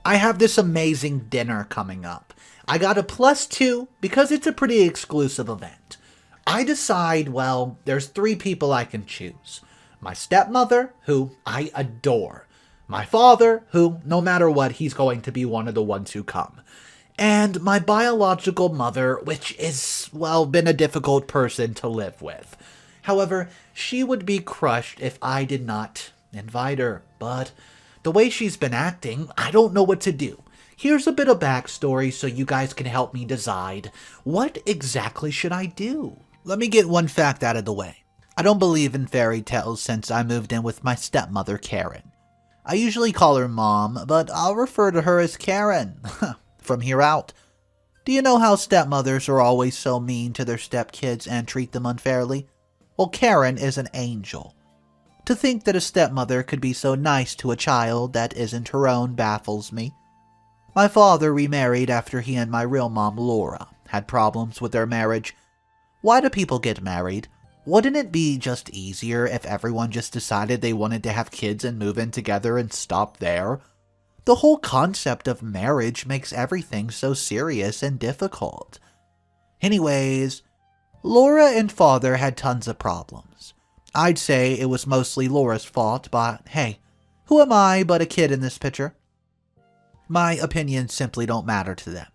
I have this amazing dinner coming up. I got a +2 because it's a pretty exclusive event. I decide, well, there's 3 people I can choose. My stepmother, who I adore. My father, who, no matter what, he's going to be one of the ones who come. And my biological mother, which is, well, been a difficult person to live with. However, she would be crushed if I did not invite her, but the way she's been acting, I don't know what to do. Here's a bit of backstory so you guys can help me decide what exactly should I do. Let me get one fact out of the way. I don't believe in fairy tales since I moved in with my stepmother, Karen. I usually call her Mom, but I'll refer to her as Karen from here out. Do you know how stepmothers are always so mean to their stepkids and treat them unfairly? Well, Karen is an angel. To think that a stepmother could be so nice to a child that isn't her own baffles me. My father remarried after he and my real mom, Laura, had problems with their marriage. Why do people get married? Wouldn't it be just easier if everyone just decided they wanted to have kids and move in together and stop there? The whole concept of marriage makes everything so serious and difficult. Anyways, Laura and father had tons of problems. I'd say it was mostly Laura's fault, but hey, who am I but a kid in this picture? My opinions simply don't matter to them.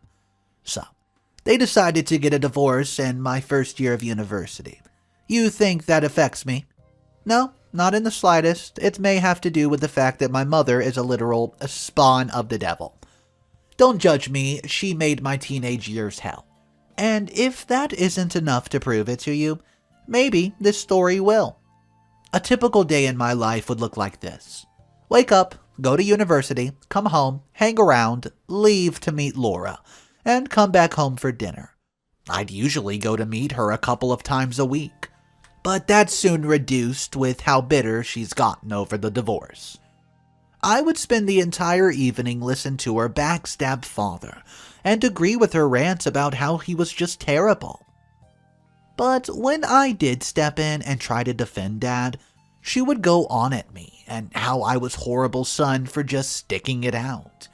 So, they decided to get a divorce in my first year of university. You think that affects me? No, not in the slightest. It may have to do with the fact that my mother is a literal spawn of the devil. Don't judge me, she made my teenage years hell. And if that isn't enough to prove it to you, maybe this story will. A typical day in my life would look like this. Wake up, go to university, come home, hang around, leave to meet Laura, and come back home for dinner. I'd usually go to meet her a couple of times a week, but that's soon reduced with how bitter she's gotten over the divorce. I would spend the entire evening listening to her backstab father and agree with her rants about how he was just terrible. But when I did step in and try to defend Dad, she would go on at me and how I was horrible son for just sticking it out.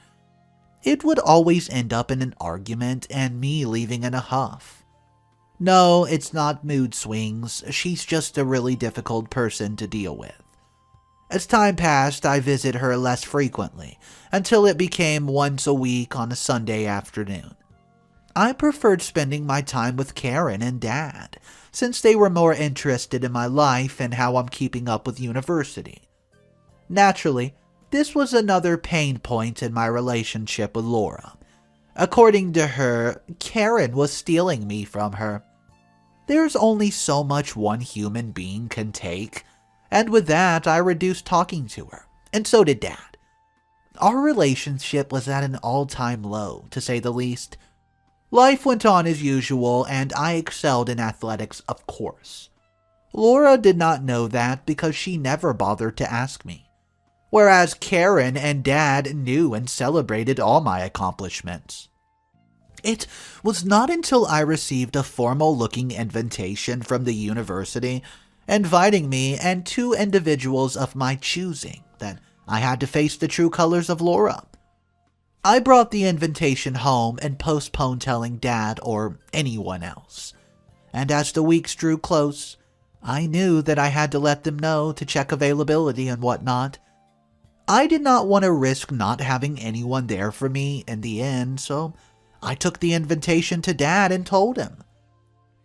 It would always end up in an argument and me leaving in a huff. No, it's not mood swings, she's just a really difficult person to deal with. As time passed, I visit her less frequently, until it became once a week on a Sunday afternoon. I preferred spending my time with Karen and Dad, since they were more interested in my life and how I'm keeping up with university. Naturally, this was another pain point in my relationship with Laura. According to her, Karen was stealing me from her. There's only so much one human being can take, and with that, I reduced talking to her, and so did Dad. Our relationship was at an all-time low, to say the least. Life went on as usual, and I excelled in athletics, of course. Laura did not know that because she never bothered to ask me, whereas Karen and Dad knew and celebrated all my accomplishments. It was not until I received a formal-looking invitation from the university inviting me and 2 individuals of my choosing that I had to face the true colors of Laura. I brought the invitation home and postponed telling Dad or anyone else. And as the weeks drew close, I knew that I had to let them know to check availability and whatnot. I did not want to risk not having anyone there for me in the end, so I took the invitation to Dad and told him.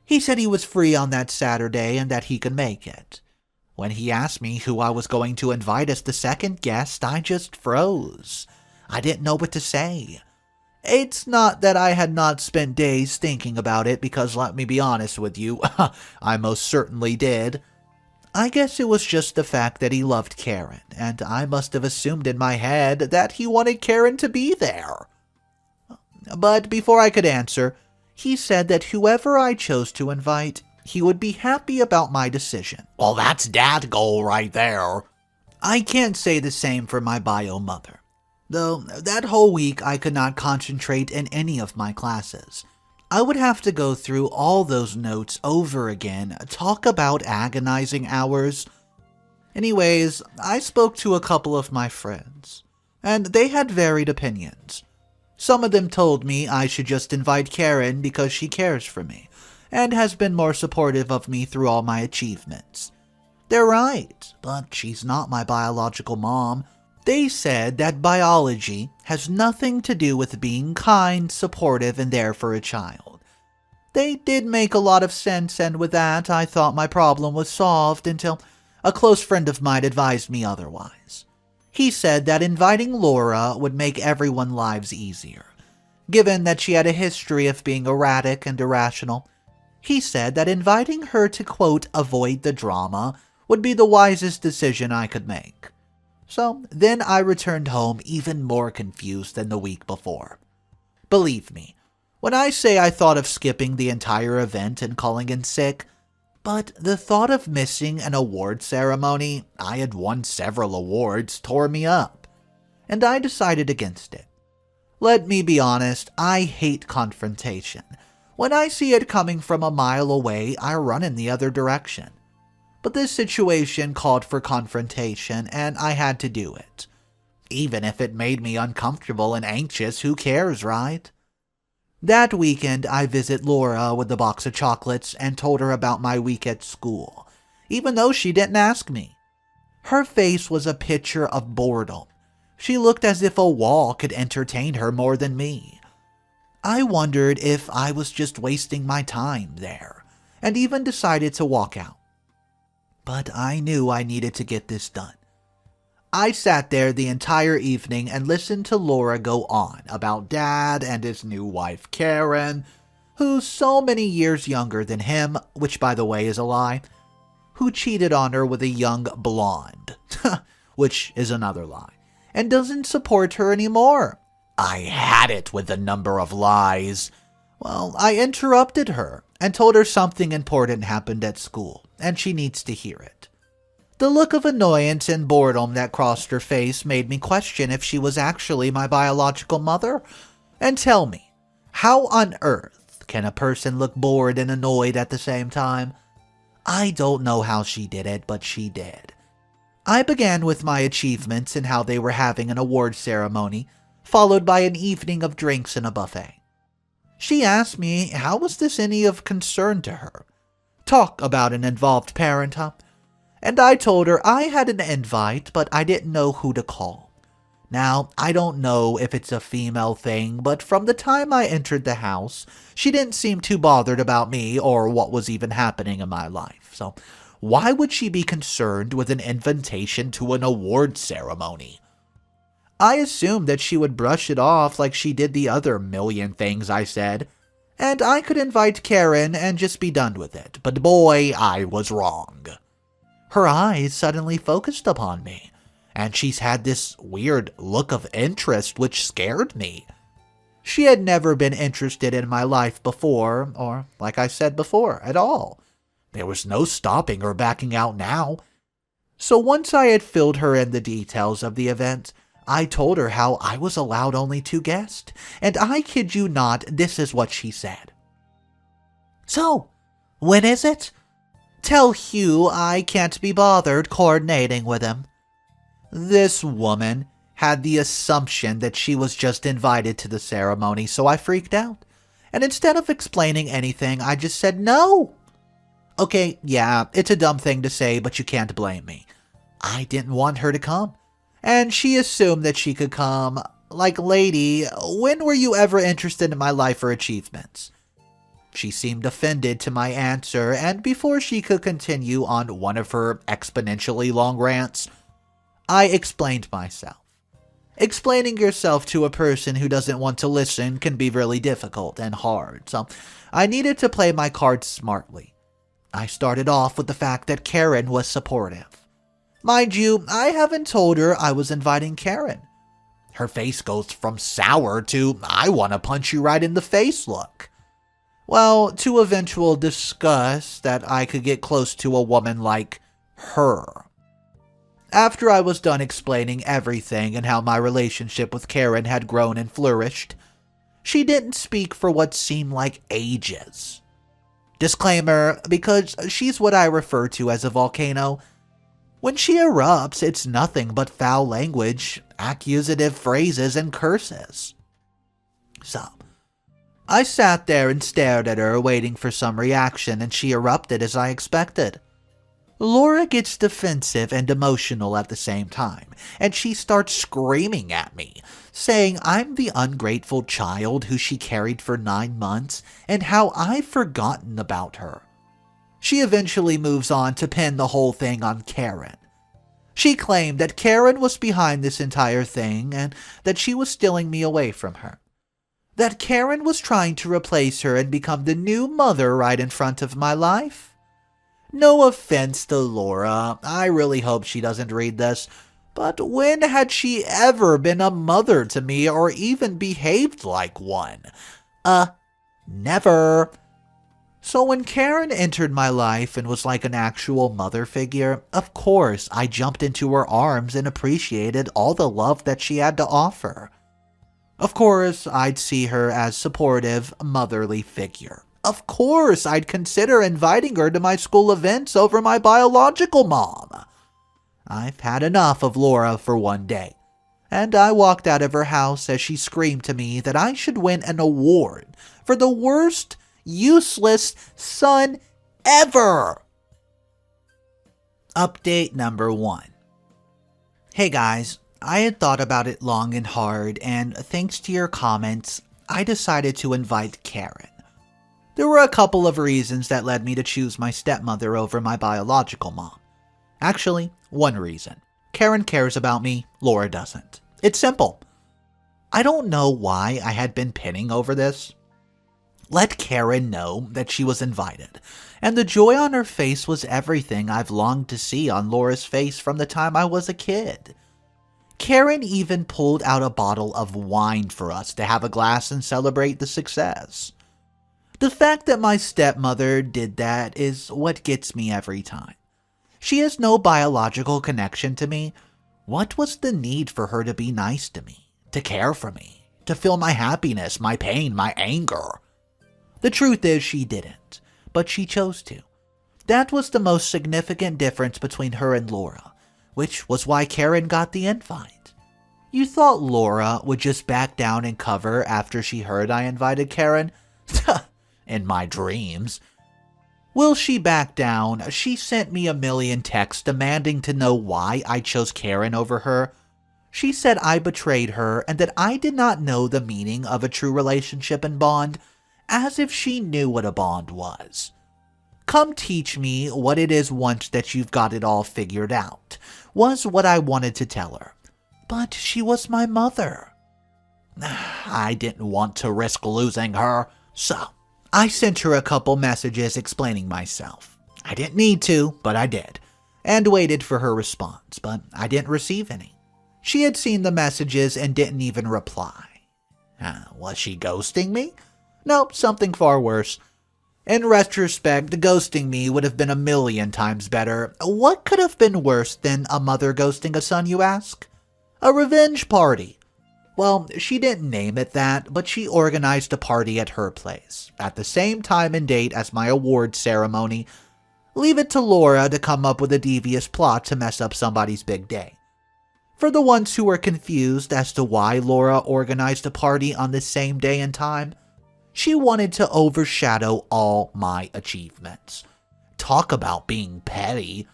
He said he was free on that Saturday and that he could make it. When he asked me who I was going to invite as the second guest, I just froze. I didn't know what to say. It's not that I had not spent days thinking about it, because let me be honest with you, I most certainly did. I guess it was just the fact that he loved Karen, and I must have assumed in my head that he wanted Karen to be there. But before I could answer, he said that whoever I chose to invite, he would be happy about my decision. Well, that's Dad goal right there. I can't say the same for my bio mother. Though that whole week I could not concentrate in any of my classes. I would have to go through all those notes over again, talk about agonizing hours. Anyways, I spoke to a couple of my friends. and they had varied opinions. Some of them told me I should just invite Karen because she cares for me, and has been more supportive of me through all my achievements. They're right, but she's not my biological mom. They said that biology has nothing to do with being kind, supportive, and there for a child. They did make a lot of sense, and with that, I thought my problem was solved until a close friend of mine advised me otherwise. He said that inviting Laura would make everyone's lives easier. Given that she had a history of being erratic and irrational, he said that inviting her to, quote, avoid the drama would be the wisest decision I could make. So then I returned home even more confused than the week before. Believe me, when I say I thought of skipping the entire event and calling in sick, but the thought of missing an award ceremony, I had won several awards, tore me up, and I decided against it. Let me be honest, I hate confrontation. When I see it coming from a mile away, I run in the other direction. But this situation called for confrontation, and I had to do it. Even if it made me uncomfortable and anxious, who cares, right? That weekend, I visit Laura with a box of chocolates and told her about my week at school, even though she didn't ask me. Her face was a picture of boredom. She looked as if a wall could entertain her more than me. I wondered if I was just wasting my time there, and even decided to walk out. But I knew I needed to get this done. I sat there the entire evening and listened to Laura go on about Dad and his new wife Karen, who's so many years younger than him, which by the way is a lie, who cheated on her with a young blonde, which is another lie, and doesn't support her anymore. I had it with the number of lies. Well, I interrupted her and told her something important happened at school, and she needs to hear it. The look of annoyance and boredom that crossed her face made me question if she was actually my biological mother. And tell me, how on earth can a person look bored and annoyed at the same time? I don't know how she did it, but she did. I began with my achievements and how they were having an award ceremony, followed by an evening of drinks and a buffet. She asked me how was this any of concern to her. Talk about an involved parent, huh? And I told her I had an invite, but I didn't know who to call. Now, I don't know if it's a female thing, but from the time I entered the house, she didn't seem too bothered about me or what was even happening in my life. So, why would she be concerned with an invitation to an award ceremony? I assumed that she would brush it off like she did the other million things I said, and I could invite Karen and just be done with it. But boy, I was wrong. Her eyes suddenly focused upon me, and she's had this weird look of interest which scared me. She had never been interested in my life before, or, like I said before, at all. There was no stopping or backing out now. So once I had filled her in the details of the event, I told her how I was allowed only 2 guests, and I kid you not, this is what she said. "So, when is it? Tell Hugh I can't be bothered coordinating with him." This woman had the assumption that she was just invited to the ceremony, so I freaked out. And instead of explaining anything, I just said no. Okay, yeah, it's a dumb thing to say, but you can't blame me. I didn't want her to come. And she assumed that she could come. Like, lady, when were you ever interested in my life or achievements? She seemed offended to my answer, and before she could continue on one of her exponentially long rants, I explained myself. Explaining yourself to a person who doesn't want to listen can be really difficult and hard, so I needed to play my cards smartly. I started off with the fact that Karen was supportive. Mind you, I haven't told her I was inviting Karen. Her face goes from sour to I want to punch you right in the face look. Well, to eventual disgust that I could get close to a woman like her. After I was done explaining everything and how my relationship with Karen had grown and flourished, she didn't speak for what seemed like ages. Disclaimer, because she's what I refer to as a volcano, When she erupts, it's nothing but foul language, accusative phrases, and curses. So, I sat there and stared at her, waiting for some reaction, and she erupted as I expected. Laura gets defensive and emotional at the same time, and she starts screaming at me, saying I'm the ungrateful child who she carried for 9 months and how I've forgotten about her. She eventually moves on to pin the whole thing on Karen. She claimed that Karen was behind this entire thing and that she was stealing me away from her. That Karen was trying to replace her and become the new mother right in front of my life. No offense to Laura, I really hope she doesn't read this, but when had she ever been a mother to me or even behaved like one? Never. So when Karen entered my life and was like an actual mother figure, of course I jumped into her arms and appreciated all the love that she had to offer. Of course I'd see her as supportive, motherly figure. Of course I'd consider inviting her to my school events over my biological mom. I've had enough of Laura for one day, and I walked out of her house as she screamed to me that I should win an award for the worst, useless son ever. Update number 1. Hey guys, I had thought about it long and hard, and thanks to your comments, I decided to invite Karen. There were a couple of reasons that led me to choose my stepmother over my biological mom. Actually, one reason. Karen cares about me, Laura doesn't. It's simple. I don't know why I had been pinning over this. Let Karen know that she was invited, and the joy on her face was everything I've longed to see on Laura's face from the time I was a kid. Karen even pulled out a bottle of wine for us to have a glass and celebrate the success. The fact that my stepmother did that is what gets me every time. She has no biological connection to me. What was the need for her to be nice to me, to care for me, to feel my happiness, my pain, my anger? The truth is she didn't, but she chose to. That was the most significant difference between her and Laura, which was why Karen got the invite. You thought Laura would just back down and cover after she heard I invited Karen? In my dreams. Will she back down? She sent me a million texts demanding to know why I chose Karen over her. She said I betrayed her and that I did not know the meaning of a true relationship and bond, as if she knew what a bond was. Come teach me what it is once that you've got it all figured out, was what I wanted to tell her. But she was my mother. I didn't want to risk losing her, so I sent her a couple messages explaining myself. I didn't need to, but I did, and waited for her response, but I didn't receive any. She had seen the messages and didn't even reply. Was she ghosting me? Nope, something far worse. In retrospect, ghosting me would have been a million times better. What could have been worse than a mother ghosting a son, you ask? A revenge party. Well, she didn't name it that, but she organized a party at her place, at the same time and date as my award ceremony. Leave it to Laura to come up with a devious plot to mess up somebody's big day. For the ones who are confused as to why Laura organized a party on the same day and time, she wanted to overshadow all my achievements. Talk about being petty.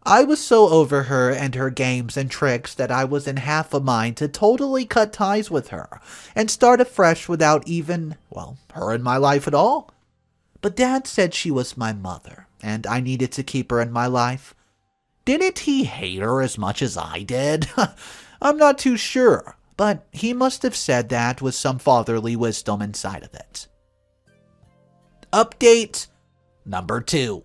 I was so over her and her games and tricks that I was in half a mind to totally cut ties with her and start afresh without even, her in my life at all. But Dad said she was my mother, and I needed to keep her in my life. Didn't he hate her as much as I did? I'm not too sure, but he must have said that with some fatherly wisdom inside of it. Update number 2.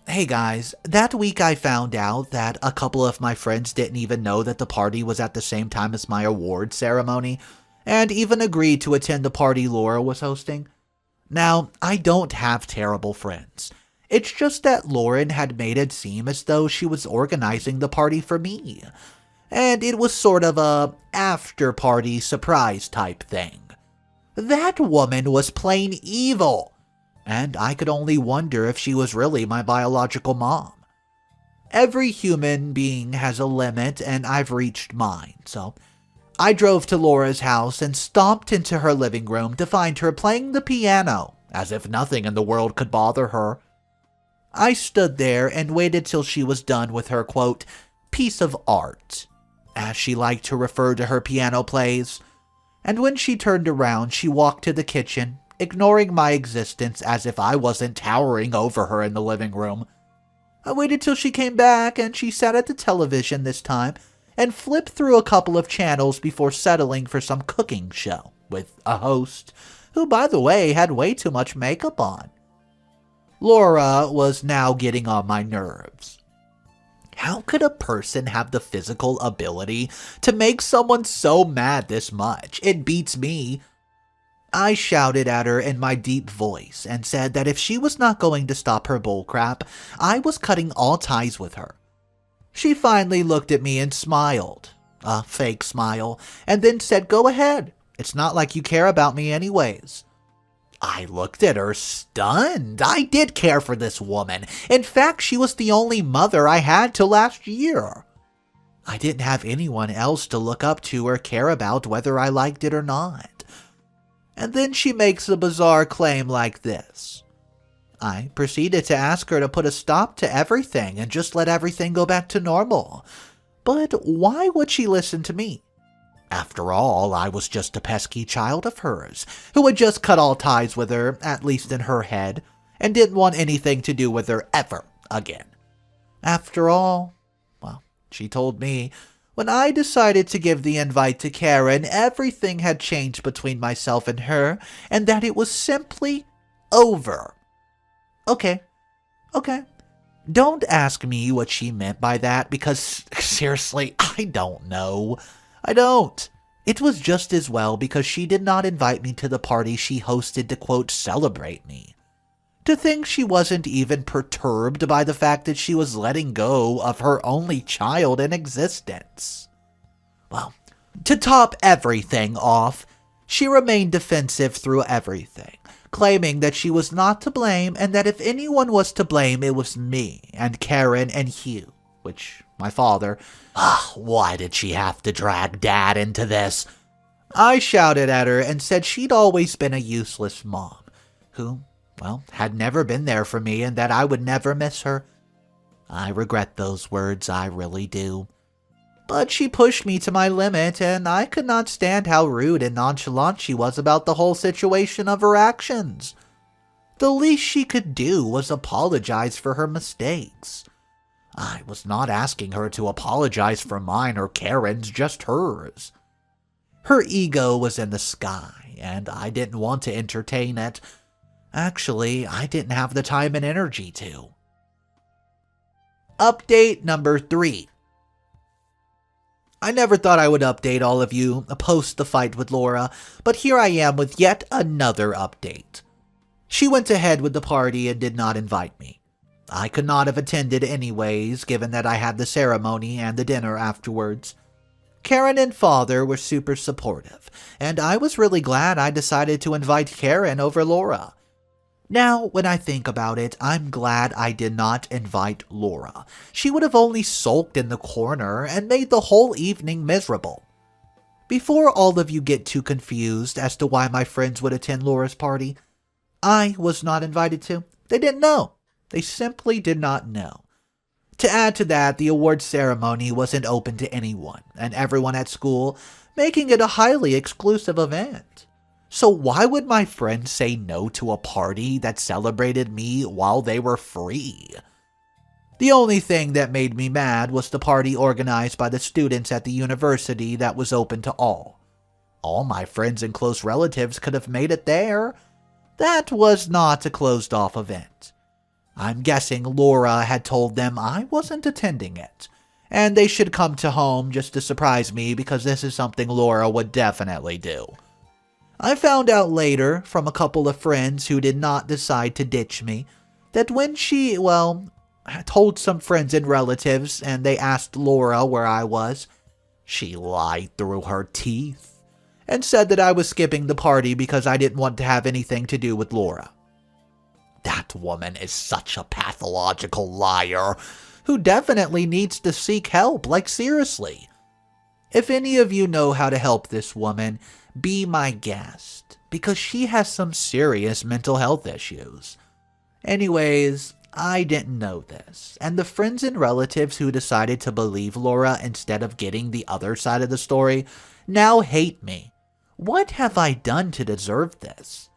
Hey guys, that week I found out that a couple of my friends didn't even know that the party was at the same time as my award ceremony, and even agreed to attend the party Laura was hosting. Now, I don't have terrible friends. It's just that Lauren had made it seem as though she was organizing the party for me, and it was sort of a after-party surprise type thing. That woman was plain evil. and I could only wonder if she was really my biological mom. Every human being has a limit, and I've reached mine, so I drove to Laura's house and stomped into her living room to find her playing the piano, as if nothing in the world could bother her. I stood there and waited till she was done with her, quote, piece of art, as she liked to refer to her piano plays, and when she turned around, she walked to the kitchen, ignoring my existence as if I wasn't towering over her in the living room. I waited till she came back, and she sat at the television this time and flipped through a couple of channels before settling for some cooking show with a host who, by the way, had way too much makeup on. Laura was now getting on my nerves. How could a person have the physical ability to make someone so mad this much? It beats me. I shouted at her in my deep voice and said that if she was not going to stop her bullcrap, I was cutting all ties with her. She finally looked at me and smiled, a fake smile, and then said, "Go ahead. It's not like you care about me anyways." I looked at her stunned. I did care for this woman. In fact, she was the only mother I had till last year. I didn't have anyone else to look up to or care about whether I liked it or not. And then she makes a bizarre claim like this. I proceeded to ask her to put a stop to everything and just let everything go back to normal. But why would she listen to me? After all, I was just a pesky child of hers, who had just cut all ties with her, at least in her head, and didn't want anything to do with her ever again. After all, well, she told me, when I decided to give the invite to Karen, everything had changed between myself and her, and that it was simply over. Okay. Don't ask me what she meant by that, because, seriously, I don't know. I don't. It was just as well because she did not invite me to the party she hosted to, quote, celebrate me. To think she wasn't even perturbed by the fact that she was letting go of her only child in existence. Well, to top everything off, she remained defensive through everything, claiming that she was not to blame and that if anyone was to blame, it was me and Karen and Hugh, which, my father. Why did she have to drag Dad into this? I shouted at her and said she'd always been a useless mom, who, well, had never been there for me and that I would never miss her. I regret those words, I really do. But she pushed me to my limit, and I could not stand how rude and nonchalant she was about the whole situation of her actions. The least she could do was apologize for her mistakes. I was not asking her to apologize for mine or Karen's, just hers. Her ego was in the sky, and I didn't want to entertain it. Actually, I didn't have the time and energy to. Update number 3. I never thought I would update all of you post the fight with Laura, but here I am with yet another update. She went ahead with the party and did not invite me. I could not have attended anyways, given that I had the ceremony and the dinner afterwards. Karen and Father were super supportive, and I was really glad I decided to invite Karen over Laura. Now, when I think about it, I'm glad I did not invite Laura. She would have only sulked in the corner and made the whole evening miserable. Before all of you get too confused as to why my friends would attend Laura's party, I was not invited to. They didn't know. They simply did not know. To add to that, the award ceremony wasn't open to anyone and everyone at school, making it a highly exclusive event. So why would my friends say no to a party that celebrated me while they were free? The only thing that made me mad was the party organized by the students at the university that was open to all. All my friends and close relatives could have made it there. That was not a closed-off event. I'm guessing Laura had told them I wasn't attending it, and they should come to home just to surprise me because this is something Laura would definitely do. I found out later from a couple of friends who did not decide to ditch me that when she, told some friends and relatives and they asked Laura where I was, she lied through her teeth and said that I was skipping the party because I didn't want to have anything to do with Laura. That woman is such a pathological liar who definitely needs to seek help, like seriously. If any of you know how to help this woman, be my guest, because she has some serious mental health issues. Anyways, I didn't know this, and the friends and relatives who decided to believe Laura instead of getting the other side of the story now hate me. What have I done to deserve this?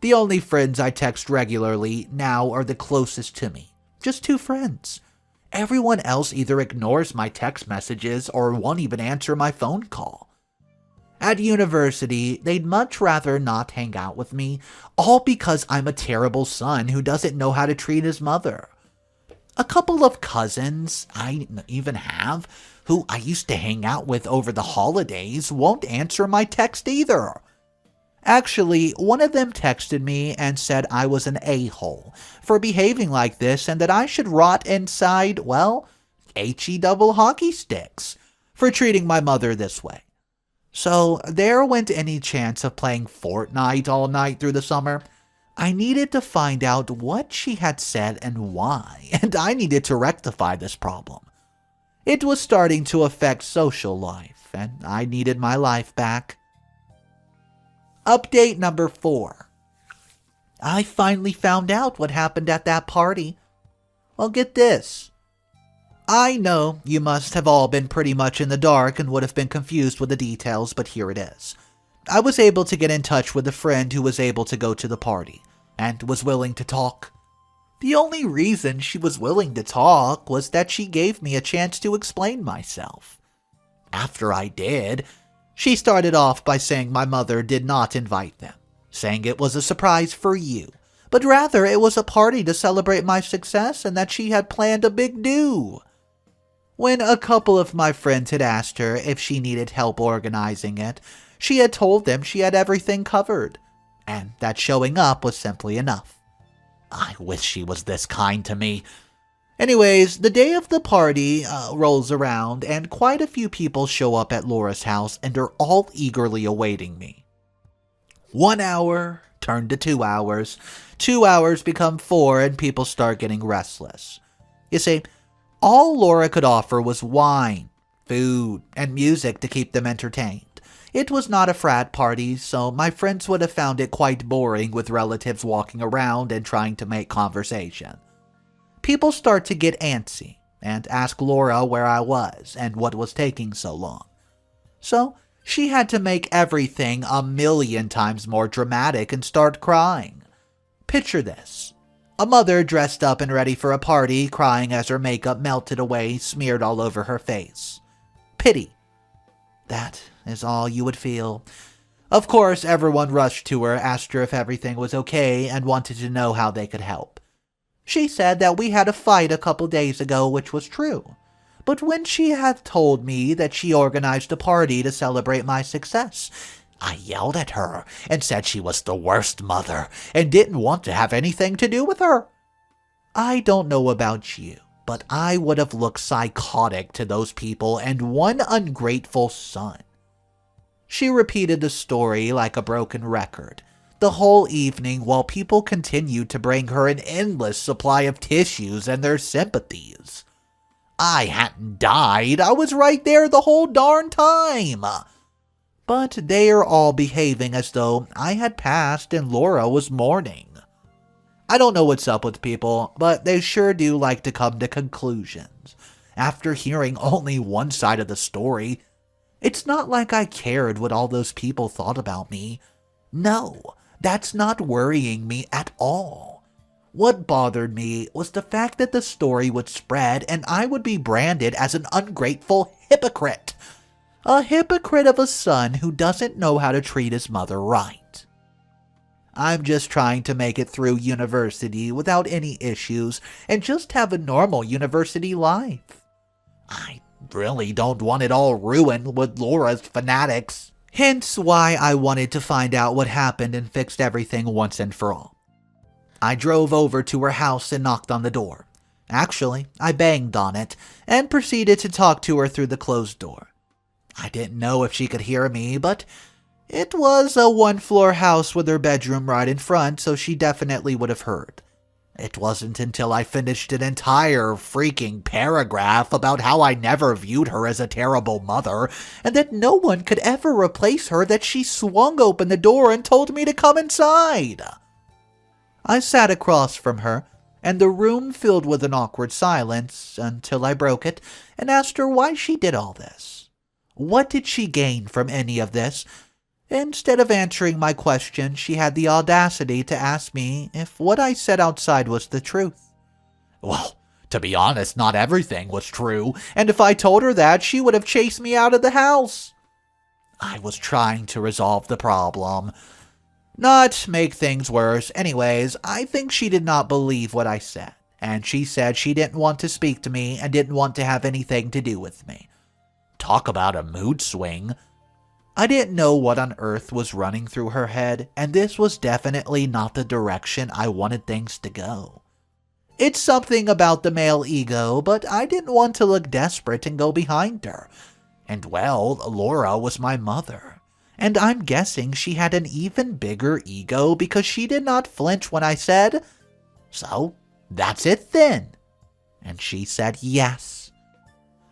The only friends I text regularly now are the closest to me, just 2 friends. Everyone else either ignores my text messages or won't even answer my phone call. At university, they'd much rather not hang out with me, all because I'm a terrible son who doesn't know how to treat his mother. A couple of cousins I even have, who I used to hang out with over the holidays, won't answer my text either. Actually, one of them texted me and said I was an a-hole for behaving like this and that I should rot inside, well, H-E-double hockey sticks for treating my mother this way. So there went any chance of playing Fortnite all night through the summer. I needed to find out what she had said and why, and I needed to rectify this problem. It was starting to affect social life, and I needed my life back. Update number 4. I finally found out what happened at that party. Well, get this. I know you must have all been pretty much in the dark and would have been confused with the details, but here it is. I was able to get in touch with a friend who was able to go to the party and was willing to talk. The only reason she was willing to talk was that she gave me a chance to explain myself. After I did, she started off by saying my mother did not invite them, saying it was a surprise for you, but rather it was a party to celebrate my success and that she had planned a big do. When a couple of my friends had asked her if she needed help organizing it, she had told them she had everything covered, and that showing up was simply enough. I wish she was this kind to me. Anyways, the day of the party rolls around, and quite a few people show up at Laura's house and are all eagerly awaiting me. 1 hour turned to 2 hours. 2 hours become 4, and people start getting restless. You see, all Laura could offer was wine, food, and music to keep them entertained. It was not a frat party, so my friends would have found it quite boring with relatives walking around and trying to make conversation. People start to get antsy and ask Laura where I was and what was taking so long. So she had to make everything 1,000,000 times more dramatic and start crying. Picture this. A mother dressed up and ready for a party, crying as her makeup melted away, smeared all over her face. Pity. That is all you would feel. Of course, everyone rushed to her, asked her if everything was okay, and wanted to know how they could help. She said that we had a fight a couple days ago, which was true. But when she had told me that she organized a party to celebrate my success, I yelled at her and said she was the worst mother and didn't want to have anything to do with her. I don't know about you, but I would have looked psychotic to those people and one ungrateful son. She repeated the story like a broken record the whole evening while people continued to bring her an endless supply of tissues and their sympathies. I hadn't died. I was right there the whole darn time. But they are all behaving as though I had passed and Laura was mourning. I don't know what's up with people, but they sure do like to come to conclusions. After hearing only one side of the story, it's not like I cared what all those people thought about me. No, that's not worrying me at all. What bothered me was the fact that the story would spread and I would be branded as an ungrateful hypocrite. A hypocrite of a son who doesn't know how to treat his mother right. I'm just trying to make it through university without any issues and just have a normal university life. I really don't want it all ruined with Laura's fanatics. Hence why I wanted to find out what happened and fixed everything once and for all. I drove over to her house and knocked on the door. Actually, I banged on it and proceeded to talk to her through the closed door. I didn't know if she could hear me, but it was a 1-floor house with her bedroom right in front, so she definitely would have heard. It wasn't until I finished an entire freaking paragraph about how I never viewed her as a terrible mother, and that no one could ever replace her, that she swung open the door and told me to come inside. I sat across from her, and the room filled with an awkward silence until I broke it and asked her why she did all this. What did she gain from any of this? Instead of answering my question, she had the audacity to ask me if what I said outside was the truth. Well, to be honest, not everything was true, and if I told her that, she would have chased me out of the house. I was trying to resolve the problem, not make things worse. Anyways, I think she did not believe what I said, and she said she didn't want to speak to me and didn't want to have anything to do with me. Talk about a mood swing. I didn't know what on earth was running through her head, and this was definitely not the direction I wanted things to go. It's something about the male ego, but I didn't want to look desperate and go behind her. And well, Laura was my mother, and I'm guessing she had an even bigger ego because she did not flinch when I said, "So, that's it then." And she said yes.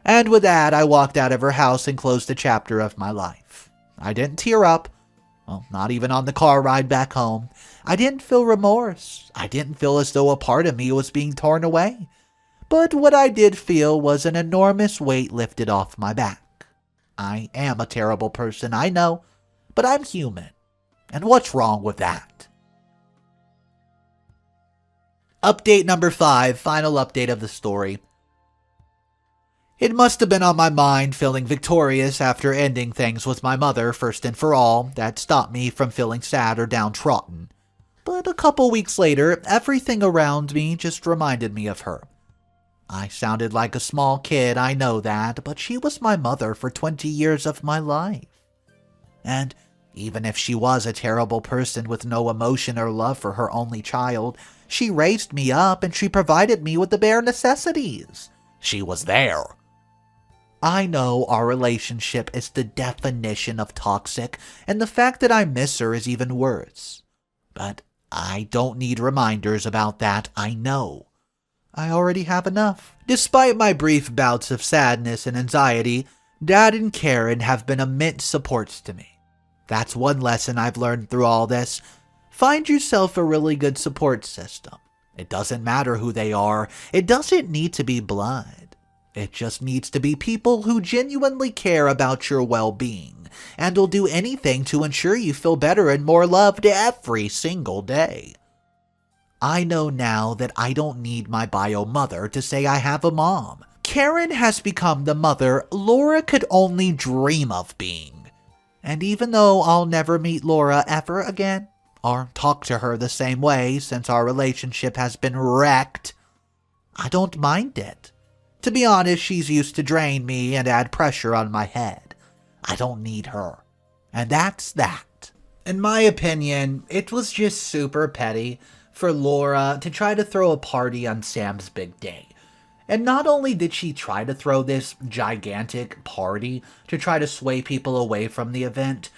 And with that, I walked out of her house and closed a chapter of my life. I didn't tear up, well, not even on the car ride back home. I didn't feel remorse. I didn't feel as though a part of me was being torn away. But what I did feel was an enormous weight lifted off my back. I am a terrible person, I know, but I'm human. And what's wrong with that? Update number 5, final update of the story. It must have been on my mind feeling victorious after ending things with my mother first and for all that stopped me from feeling sad or downtrodden. But a couple weeks later, everything around me just reminded me of her. I sounded like a small kid, I know that, but she was my mother for 20 years of my life. And even if she was a terrible person with no emotion or love for her only child, she raised me up and she provided me with the bare necessities. She was there. I know our relationship is the definition of toxic, and the fact that I miss her is even worse. But I don't need reminders about that, I know. I already have enough. Despite my brief bouts of sadness and anxiety, Dad and Karen have been immense supports to me. That's one lesson I've learned through all this. Find yourself a really good support system. It doesn't matter who they are. It doesn't need to be blood. It just needs to be people who genuinely care about your well-being and will do anything to ensure you feel better and more loved every single day. I know now that I don't need my bio mother to say I have a mom. Karen has become the mother Laura could only dream of being. And even though I'll never meet Laura ever again, or talk to her the same way since our relationship has been wrecked, I don't mind it. To be honest, she's used to drain me and add pressure on my head. I don't need her. And that's that. In my opinion, it was just super petty for Laura to try to throw a party on Sam's big day. And not only did she try to throw this gigantic party to try to sway people away from the event,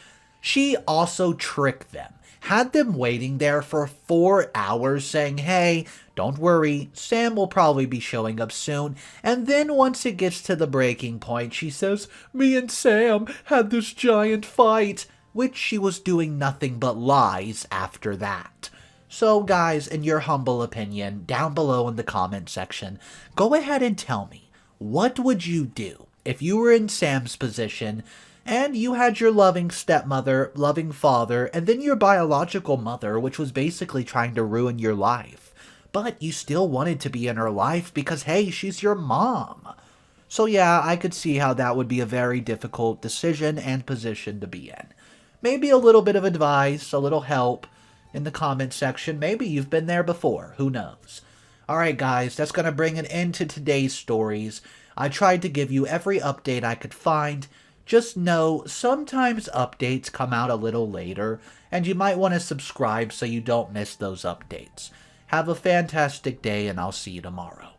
she also tricked them. Had them waiting there for 4 hours saying, "Hey, don't worry, Sam will probably be showing up soon." And then once it gets to the breaking point, she says, "Me and Sam had this giant fight," which she was doing nothing but lies after that. So guys, in your humble opinion, down below in the comment section, go ahead and tell me, what would you do if you were in Sam's position and you had your loving stepmother, loving father, and then your biological mother, which was basically trying to ruin your life. But you still wanted to be in her life because, hey, she's your mom. So yeah, I could see how that would be a very difficult decision and position to be in. Maybe a little bit of advice, a little help in the comment section. Maybe you've been there before. Who knows? Alright guys, that's going to bring an end to today's stories. I tried to give you every update I could find. Just know, sometimes updates come out a little later, and you might want to subscribe so you don't miss those updates. Have a fantastic day, and I'll see you tomorrow.